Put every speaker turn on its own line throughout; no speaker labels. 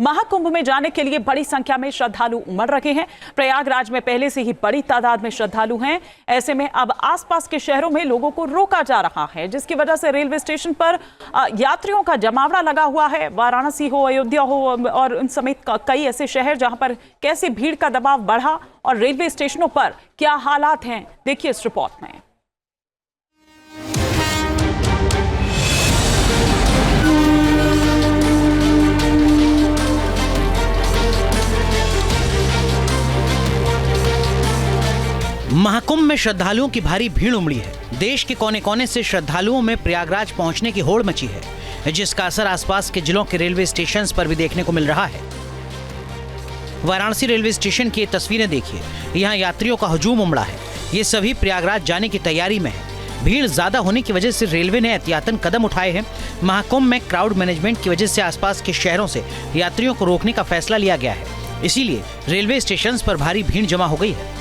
महाकुंभ में जाने के लिए बड़ी संख्या में श्रद्धालु उमड़ रहे हैं। प्रयागराज में पहले से ही बड़ी तादाद में श्रद्धालु हैं। ऐसे में अब आसपास के शहरों में लोगों को रोका जा रहा है, जिसकी वजह से रेलवे स्टेशन पर यात्रियों का जमावड़ा लगा हुआ है। वाराणसी हो, अयोध्या हो और उन समेत कई ऐसे शहर जहां पर कैसे भीड़ का दबाव बढ़ा और रेलवे स्टेशनों पर क्या हालात हैं, देखिए इस रिपोर्ट में।
महाकुंभ में श्रद्धालुओं की भारी भीड़ उमड़ी है। देश के कोने कोने से श्रद्धालुओं में प्रयागराज पहुंचने की होड़ मची है, जिसका असर आसपास के जिलों के रेलवे स्टेशन पर भी देखने को मिल रहा है। वाराणसी रेलवे स्टेशन की तस्वीरें देखिए, यहाँ यात्रियों का हुजूम उमड़ा है। ये सभी प्रयागराज जाने की तैयारी में है। भीड़ ज्यादा होने की वजह से रेलवे ने एहतियातन कदम उठाए हैं। महाकुंभ में क्राउड मैनेजमेंट की वजह से आसपास के शहरों से यात्रियों को रोकने का फैसला लिया गया है। इसीलिए रेलवे स्टेशन पर भारी भीड़ जमा हो गई है।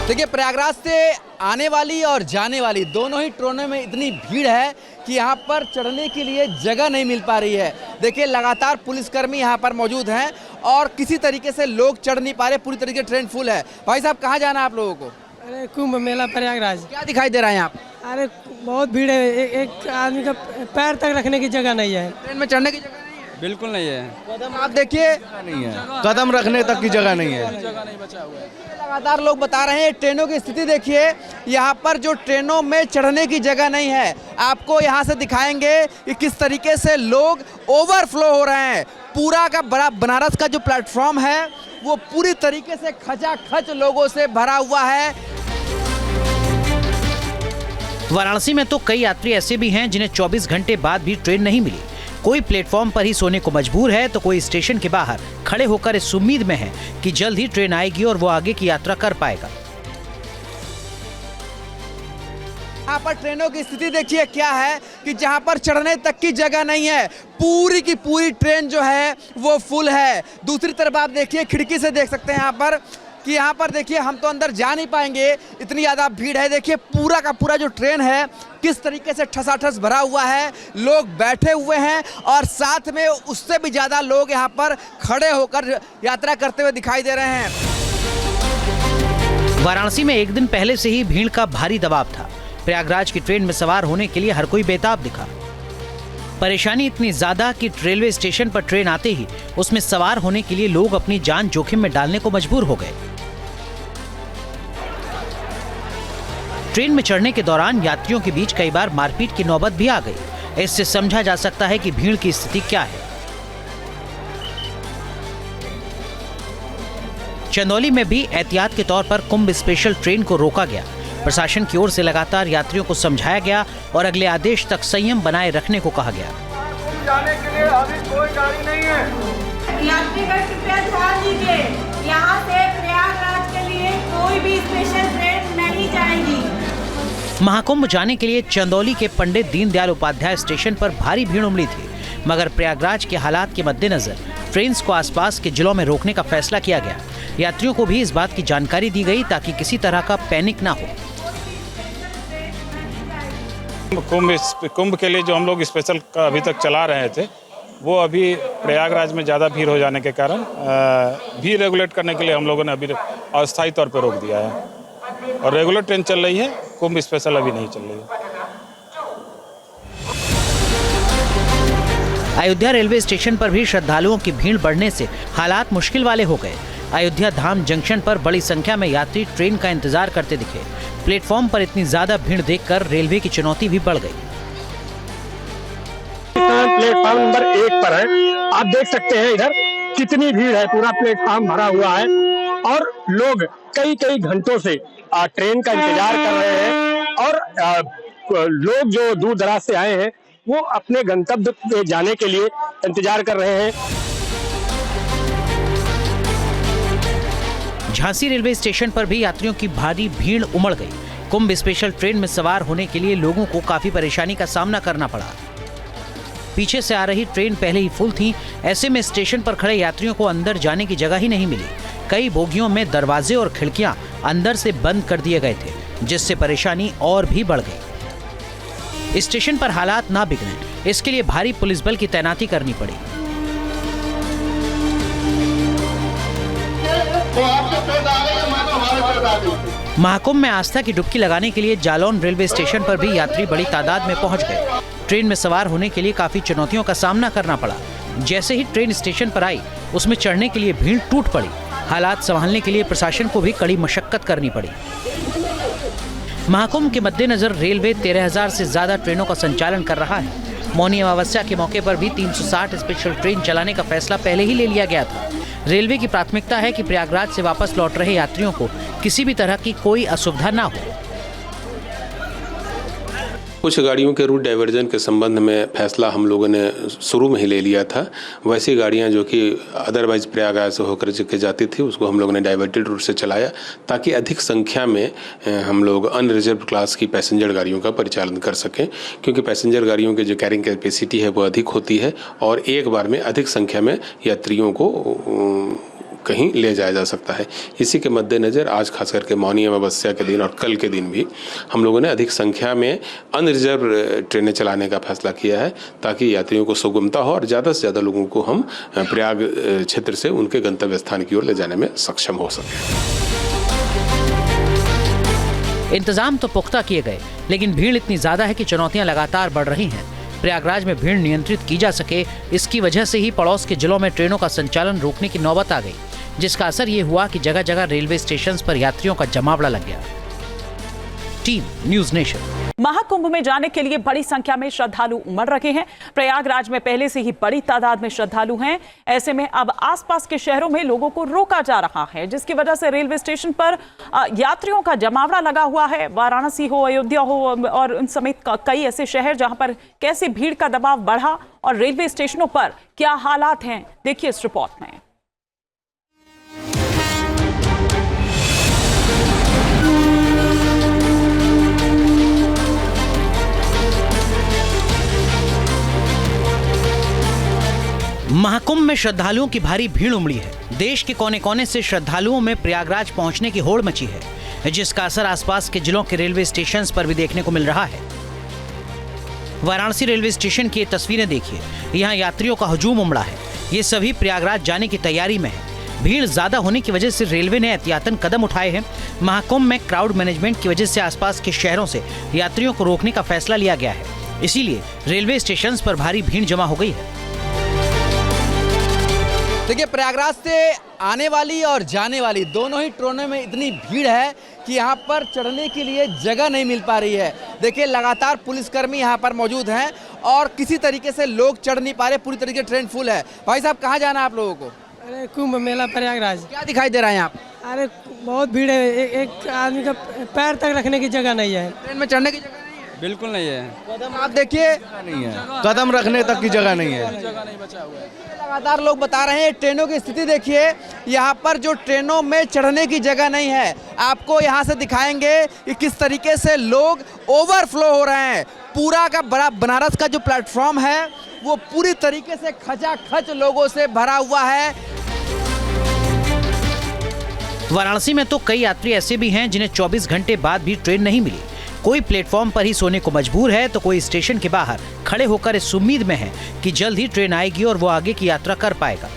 देखिए, प्रयागराज से आने वाली और जाने वाली दोनों ही ट्रेनों में इतनी भीड़ है कि यहाँ पर चढ़ने के लिए जगह नहीं मिल पा रही है। देखिए, लगातार पुलिसकर्मी यहाँ पर मौजूद हैं और किसी तरीके से लोग चढ़ नहीं पा रहे। पूरी तरीके ट्रेन फुल है। भाई साहब, कहाँ जाना है आप लोगों को?
अरे कुंभ मेला प्रयागराज।
क्या दिखाई दे रहा है यहाँ?
अरे बहुत भीड़ है, एक आदमी का पैर तक रखने की जगह नहीं है।
ट्रेन में चढ़ने की जगह नहीं है?
बिल्कुल नहीं है।
कदम आप देखिए,
नहीं है, कदम रखने तक की जगह नहीं है।
जगह नहीं बचा हुआ है। लगातार लोग बता रहे हैं, ट्रेनों की स्थिति देखिए। यहाँ पर जो ट्रेनों में चढ़ने की जगह नहीं है, आपको यहाँ से दिखाएंगे कि किस तरीके से लोग ओवरफ्लो हो रहे हैं। पूरा का बड़ा बनारस का जो प्लेटफॉर्म है वो पूरी तरीके से खचाखच लोगों से भरा हुआ है।
वाराणसी में तो कई यात्री ऐसे भी हैं जिन्हें 24 घंटे बाद भी ट्रेन नहीं मिली। कोई प्लेटफॉर्म पर ही सोने को मजबूर है, तो कोई स्टेशन के बाहर खड़े होकर इस उम्मीद में है कि जल्द ही ट्रेन आएगी और वो आगे की यात्रा कर पाएगा।
यहाँ पर ट्रेनों की स्थिति देखिए क्या है कि जहाँ पर चढ़ने तक की जगह नहीं है। पूरी की पूरी ट्रेन जो है वो फुल है। दूसरी तरफ आप देखिए, खिड़की से देख सकते हैं यहाँ पर कि यहाँ पर देखिए, हम तो अंदर जा नहीं पाएंगे, इतनी ज़्यादा भीड़ है। देखिए, पूरा का पूरा जो ट्रेन है किस तरीके से ठसाठस भरा हुआ है। लोग बैठे हुए हैं और साथ में उससे भी ज़्यादा लोग यहाँ पर खड़े होकर यात्रा करते हुए दिखाई दे रहे हैं।
वाराणसी में एक दिन पहले से ही भीड़ का भारी दबाव था। प्रयागराज की ट्रेन में सवार होने के लिए हर कोई बेताब दिखा। परेशानी इतनी ज्यादा कि रेलवे स्टेशन पर ट्रेन आते ही उसमें सवार होने के लिए लोग अपनी जान जोखिम में डालने को मजबूर हो गए। ट्रेन में चढ़ने के दौरान यात्रियों के बीच कई बार मारपीट की नौबत भी आ गई। इससे समझा जा सकता है कि भीड़ की स्थिति क्या है। चंदौली में भी एहतियात के तौर पर कुंभ स्पेशल ट्रेन को रोका गया। प्रशासन की ओर से लगातार यात्रियों को समझाया गया और अगले आदेश तक संयम बनाए रखने को कहा गया।
जाने के लिए अभी कोई गाड़ी नहीं है।
यात्रीगण कृपया ध्यान दीजिए, यहाँ से प्रयागराज के लिए कोई भी स्पेशल ट्रेन नहीं जाएगी।
महाकुंभ जाने के लिए चंदौली के पंडित दीनदयाल उपाध्याय स्टेशन पर भारी भीड़ उमड़ी थी, मगर प्रयागराज के हालात के मद्देनजर ट्रेन को आसपास के जिलों में रोकने का फैसला किया गया। यात्रियों को भी इस बात की जानकारी दी गई ताकि किसी तरह का पैनिक ना हो।
कुंभ के लिए जो हम लोग स्पेशल का अभी तक चला रहे थे, वो अभी प्रयागराज में ज़्यादा भीड़ हो जाने के कारण भीड़ रेगुलेट करने के लिए हम लोगों ने अभी अस्थायी तौर पर रोक दिया है और रेगुलर ट्रेन चल रही है। कुंभ स्पेशल अभी नहीं चल रही है।
अयोध्या रेलवे स्टेशन पर भी श्रद्धालुओं की भीड़ बढ़ने से हालात मुश्किल वाले हो गए। अयोध्या धाम जंक्शन पर बड़ी संख्या में यात्री ट्रेन का इंतजार करते दिखे। प्लेटफॉर्म पर इतनी ज्यादा भीड़ देखकर रेलवे की चुनौती भी बढ़ गई।
प्लेटफॉर्म नंबर 1 पर है, आप देख सकते हैं इधर कितनी भीड़ है। पूरा प्लेटफॉर्म भरा हुआ है और लोग कई घंटों से ट्रेन का इंतजार कर रहे हैं और लोग जो दूर दराज से आए हैं वो अपने गंतव्य पे जाने के लिए इंतजार कर रहे हैं।
झांसी रेलवे स्टेशन पर भी यात्रियों की भारी भीड़ उमड़ गई। कुंभ स्पेशल ट्रेन में सवार होने के लिए लोगों को काफी परेशानी का सामना करना पड़ा। पीछे से आ रही ट्रेन पहले ही फुल थी। ऐसे में स्टेशन पर खड़े यात्रियों को अंदर जाने की जगह ही नहीं मिली। कई बोगियों में दरवाजे और खिड़कियां अंदर से बंद कर दिए गए थे, जिससे परेशानी और भी बढ़ गई। स्टेशन पर हालात ना बिगड़े, इसके लिए भारी पुलिस बल की तैनाती करनी पड़ी। महाकुंभ में आस्था की डुबकी लगाने के लिए जालौन रेलवे स्टेशन पर भी यात्री बड़ी तादाद में पहुंच गए। ट्रेन में सवार होने के लिए काफी चुनौतियों का सामना करना पड़ा। जैसे ही ट्रेन स्टेशन पर आई, उसमें चढ़ने के लिए भीड़ टूट पड़ी। हालात संभालने के लिए प्रशासन को भी कड़ी मशक्कत करनी पड़ी। महाकुंभ के मद्देनजर रेलवे 13,000 से ज्यादा ट्रेनों का संचालन कर रहा है। मौनी अमावस्या के मौके पर भी 360 स्पेशल ट्रेन चलाने का फैसला पहले ही ले लिया गया था। रेलवे की प्राथमिकता है कि प्रयागराज से वापस लौट रहे यात्रियों को किसी भी तरह की कोई असुविधा ना हो।
कुछ गाड़ियों के रूट डाइवर्जन के संबंध में फैसला हम लोगों ने शुरू में ही ले लिया था। वैसी गाड़ियां जो कि अदरवाइज प्रयागराज से होकर के जाती थी, उसको हम लोगों ने डाइवर्टेड रूट से चलाया, ताकि अधिक संख्या में हम लोग अनरिजर्व क्लास की पैसेंजर गाड़ियों का परिचालन कर सकें, क्योंकि पैसेंजर गाड़ियों की जो कैरिंग कैपेसिटी है वो अधिक होती है और एक बार में अधिक संख्या में यात्रियों को कहीं ले जाया जा सकता है। इसी के मद्देनजर आज खास करके मौनी अमावस्या के दिन और कल के दिन भी हम लोगों ने अधिक संख्या में अनरिजर्व ट्रेनें चलाने का फैसला किया है, ताकि यात्रियों को सुगमता हो और ज़्यादा से ज़्यादा लोगों को हम प्रयाग क्षेत्र से उनके गंतव्य स्थान की ओर ले जाने में सक्षम हो सके।
इंतजाम तो पुख्ता किए गए, लेकिन भीड़ इतनी ज्यादा है कि चुनौतियां लगातार बढ़ रही हैं। प्रयागराज में भीड़ नियंत्रित की जा सके, इसकी वजह से ही पड़ोस के जिलों में ट्रेनों का संचालन रोकने की नौबत आ गई, जिसका असर ये हुआ कि जगह जगह रेलवे स्टेशन पर यात्रियों का जमावड़ा लग गया। Team news nation.
महाकुंभ में जाने के लिए बड़ी संख्या में श्रद्धालु उमड़ रहे हैं। प्रयागराज में पहले से ही बड़ी तादाद में श्रद्धालु हैं। ऐसे में अब आसपास के शहरों में लोगों को रोका जा रहा है, जिसकी वजह से रेलवे स्टेशन पर यात्रियों का जमावड़ा लगा हुआ है। वाराणसी हो, अयोध्या हो और उन समेत कई ऐसे शहर जहां पर कैसे भीड़ का दबाव बढ़ा और रेलवे स्टेशनों पर क्या हालात हैं, देखिए इस रिपोर्ट में।
महाकुंभ में श्रद्धालुओं की भारी भीड़ उमड़ी है। देश के कोने कोने से श्रद्धालुओं में प्रयागराज पहुंचने की होड़ मची है, जिसका असर आसपास के जिलों के रेलवे स्टेशन पर भी देखने को मिल रहा है। वाराणसी रेलवे स्टेशन की तस्वीरें देखिए, यहाँ यात्रियों का हुजूम उमड़ा है। ये सभी प्रयागराज जाने की तैयारी में है। भीड़ ज्यादा होने की वजह से रेलवे ने एहतियातन कदम उठाए हैं। महाकुंभ में क्राउड मैनेजमेंट की वजह से आसपास के शहरों से यात्रियों को रोकने का फैसला लिया गया है। इसीलिए रेलवे स्टेशन पर भारी भीड़ जमा हो गई है।
देखिए, प्रयागराज से आने वाली और जाने वाली दोनों ही ट्रेनों में इतनी भीड़ है कि यहाँ पर चढ़ने के लिए जगह नहीं मिल पा रही है। देखिए, लगातार पुलिसकर्मी यहाँ पर मौजूद हैं और किसी तरीके से लोग चढ़ नहीं पा रहे। पूरी तरीके ट्रेन फुल है। भाई साहब, कहाँ जाना है आप लोगों को?
अरे कुंभ मेला प्रयागराज।
क्या दिखाई दे रहा है यहाँ पर?
अरे बहुत भीड़ है, एक आदमी का पैर तक रखने की जगह नहीं है।
ट्रेन में चढ़ने की जगह नहीं है?
बिल्कुल नहीं है।
कदम आप देखिए,
नहीं है, कदम रखने तक की जगह नहीं है।
लगातार लोग बता रहे हैं, ट्रेनों की स्थिति देखिए। यहाँ पर जो ट्रेनों में चढ़ने की जगह नहीं है। आपको यहाँ से दिखाएंगे कि किस तरीके से लोग ओवरफ्लो हो रहे हैं। पूरा का बड़ा बनारस का जो प्लेटफॉर्म है वो पूरी तरीके से खचाखच लोगों से भरा हुआ है।
वाराणसी में तो कई यात्री ऐसे भी हैं जिन्हें 24 घंटे बाद भी ट्रेन नहीं मिली। कोई प्लेटफॉर्म पर ही सोने को मजबूर है, तो कोई स्टेशन के बाहर खड़े होकर इस उम्मीद में है कि जल्द ही ट्रेन आएगी और वो आगे की यात्रा कर पाएगा।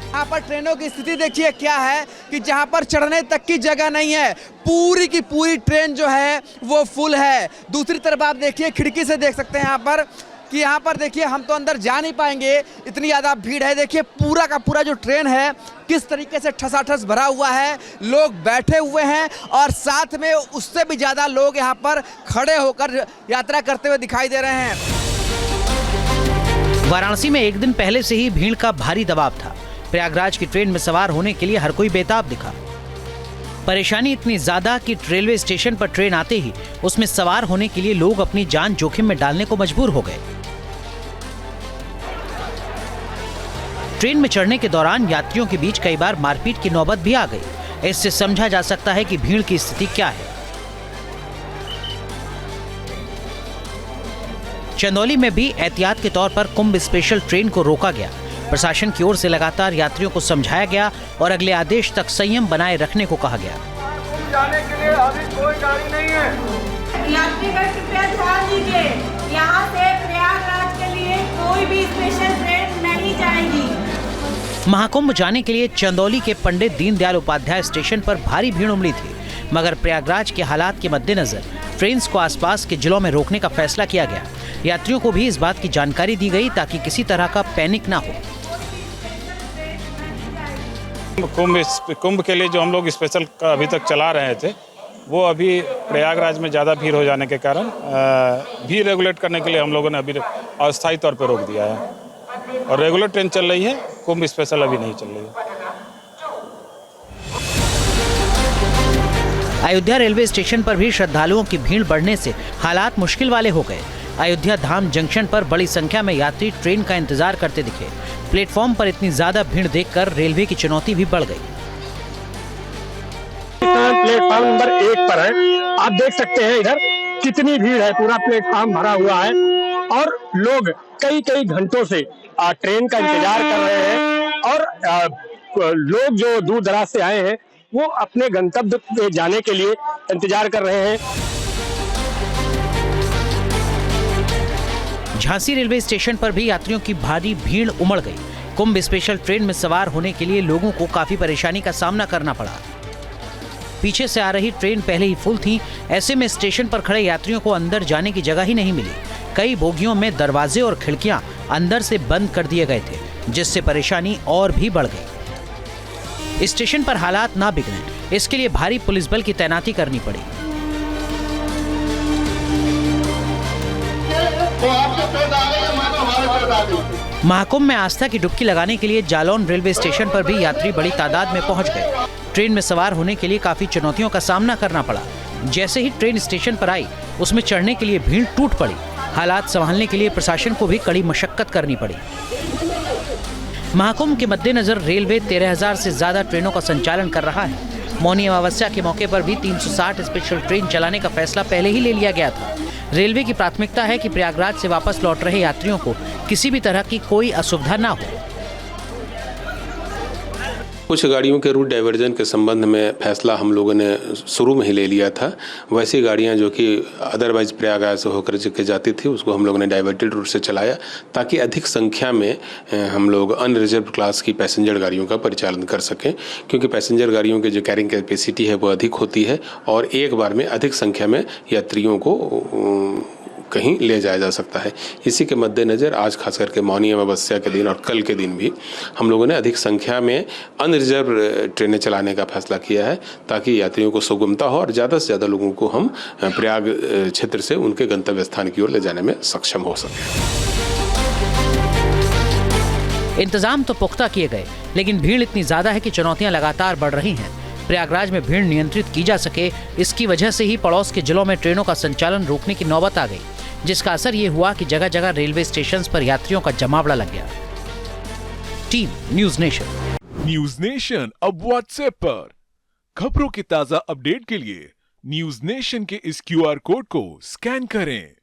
यहाँ पर ट्रेनों की स्थिति देखिए क्या है कि जहाँ पर चढ़ने तक की जगह नहीं है। पूरी की पूरी ट्रेन जो है वो फुल है। दूसरी तरफ आप देखिए, खिड़की से देख सकते हैं यहाँ पर कि यहाँ पर देखिए, हम तो अंदर जा नहीं पाएंगे, इतनी ज़्यादा भीड़ है। देखिए, पूरा का पूरा जो ट्रेन है किस तरीके से ठसाठस भरा हुआ है। लोग बैठे हुए हैं और साथ में उससे भी ज़्यादा लोग यहाँ पर खड़े होकर यात्रा करते हुए दिखाई दे रहे हैं।
वाराणसी में एक दिन पहले से ही भीड़ का भारी दबाव था। प्रयागराज की ट्रेन में सवार होने के लिए हर कोई बेताब दिखा। परेशानी इतनी ज्यादा कि रेलवे स्टेशन पर ट्रेन आते ही उसमें सवार होने के लिए लोग अपनी जान जोखिम में डालने को मजबूर हो गए। ट्रेन में चढ़ने के दौरान यात्रियों के बीच कई बार मारपीट की नौबत भी आ गई। इससे समझा जा सकता है कि भीड़ की स्थिति क्या है। चंदौली में भी एहतियात के तौर पर कुंभ स्पेशल ट्रेन को रोका गया। प्रशासन की ओर से लगातार यात्रियों को समझाया गया और अगले आदेश तक संयम बनाए रखने को कहा गया।
जाने के लिए अभी कोई गाड़ी नहीं है।
यात्रीगण कृपया ध्यान दीजिए, यहाँ से प्रयागराज के लिए कोई भी स्पेशल ट्रेन नहीं जाएगी।
महाकुंभ जाने के लिए चंदौली के पंडित दीनदयाल उपाध्याय स्टेशन पर भारी भीड़ उमड़ी थी, मगर प्रयागराज के हालात के मद्देनजर ट्रेन को आसपास के जिलों में रोकने का फैसला किया गया। यात्रियों को भी इस बात की जानकारी दी गई ताकि किसी तरह का पैनिक ना हो।
कुंभ के लिए जो हम लोग स्पेशल अभी तक चला रहे थे, वो अभी प्रयागराज में ज़्यादा भीड़ हो जाने के कारण भीड़ रेगुलेट करने के लिए हम लोगों ने अभी अस्थायी तौर पर रोक दिया है और रेगुलर ट्रेन चल रही है, कुंभ स्पेशल अभी नहीं चल रही है।
अयोध्या रेलवे स्टेशन पर भी श्रद्धालुओं की भीड़ बढ़ने से हालात मुश्किल वाले हो गए। अयोध्या धाम जंक्शन पर बड़ी संख्या में यात्री ट्रेन का इंतजार करते दिखे। प्लेटफॉर्म पर इतनी ज्यादा भीड़ देखकर रेलवे की चुनौती भी बढ़ गई।
प्लेटफॉर्म नंबर 1 पर है, आप देख सकते हैं इधर कितनी भीड़ है, पूरा प्लेटफॉर्म भरा हुआ है और लोग कई कई घंटों से ट्रेन का इंतजार कर रहे हैं और लोग जो दूर दराज से आए हैं वो अपने गंतव्य पे जाने के लिए इंतजार कर रहे हैं।
झांसी रेलवे स्टेशन पर भी यात्रियों की भारी भीड़ उमड़ गई। कुंभ स्पेशल ट्रेन में सवार होने के लिए लोगों को काफी परेशानी का सामना करना पड़ा। पीछे से आ रही ट्रेन पहले ही फुल थी, ऐसे में स्टेशन पर खड़े यात्रियों को अंदर जाने की जगह ही नहीं मिली। कई बोगियों में दरवाजे और खिड़कियां अंदर से बंद कर दिए गए थे, जिससे परेशानी और भी बढ़ गई। स्टेशन पर हालात ना बिगड़े, इसके लिए भारी पुलिस बल की तैनाती करनी पड़ी। महाकुंभ में आस्था की डुबकी लगाने के लिए जालौन रेलवे स्टेशन पर भी यात्री बड़ी तादाद में पहुंच गए। ट्रेन में सवार होने के लिए काफी चुनौतियों का सामना करना पड़ा। जैसे ही ट्रेन स्टेशन पर आई, उसमें चढ़ने के लिए भीड़ टूट पड़ी। हालात संभालने के लिए प्रशासन को भी कड़ी मशक्कत करनी पड़ी। महाकुंभ के मद्देनजर रेलवे 13,000 से ज्यादा ट्रेनों का संचालन कर रहा है। मौनी अमावस्या के मौके पर भी 360 स्पेशल ट्रेन चलाने का फैसला पहले ही ले लिया गया था। रेलवे की प्राथमिकता है कि प्रयागराज से वापस लौट रहे यात्रियों को किसी भी तरह की कोई असुविधा ना हो।
कुछ गाड़ियों के रूट डाइवर्जन के संबंध में फैसला हम लोगों ने शुरू में ही ले लिया था। वैसी गाड़ियां जो कि अदरवाइज प्रयागराज से होकर के जाती थी, उसको हम लोगों ने डाइवर्टेड रूट से चलाया ताकि अधिक संख्या में हम लोग अनरिजर्व क्लास की पैसेंजर गाड़ियों का परिचालन कर सकें, क्योंकि पैसेंजर गाड़ियों की जो कैरिंग कैपेसिटी है वो अधिक होती है और एक बार में अधिक संख्या में यात्रियों को कहीं ले जाया जा सकता है। इसी के मद्देनज़र आज खास करके मौनी अमावस्या के दिन और कल के दिन भी हम लोगों ने अधिक संख्या में अनरिजर्व ट्रेनें चलाने का फैसला किया है ताकि यात्रियों को सुगमता हो और ज़्यादा से ज़्यादा लोगों को हम प्रयाग क्षेत्र से उनके गंतव्य स्थान की ओर ले जाने में सक्षम हो सकें।
इंतजाम तो पुख्ता किए गए, लेकिन भीड़ इतनी ज्यादा है कि चुनौतियां लगातार बढ़ रही हैं। प्रयागराज में भीड़ नियंत्रित की जा सके, इसकी वजह से ही पड़ोस के जिलों में ट्रेनों का संचालन रोकने की नौबत आ गई, जिसका असर ये हुआ कि जगह जगह रेलवे स्टेशन पर यात्रियों का जमावड़ा लग गया। Team news nation.
News nation अब व्हाट्सएप पर खबरों की ताजा अपडेट के लिए न्यूज नेशन के इस QR कोड को स्कैन करें।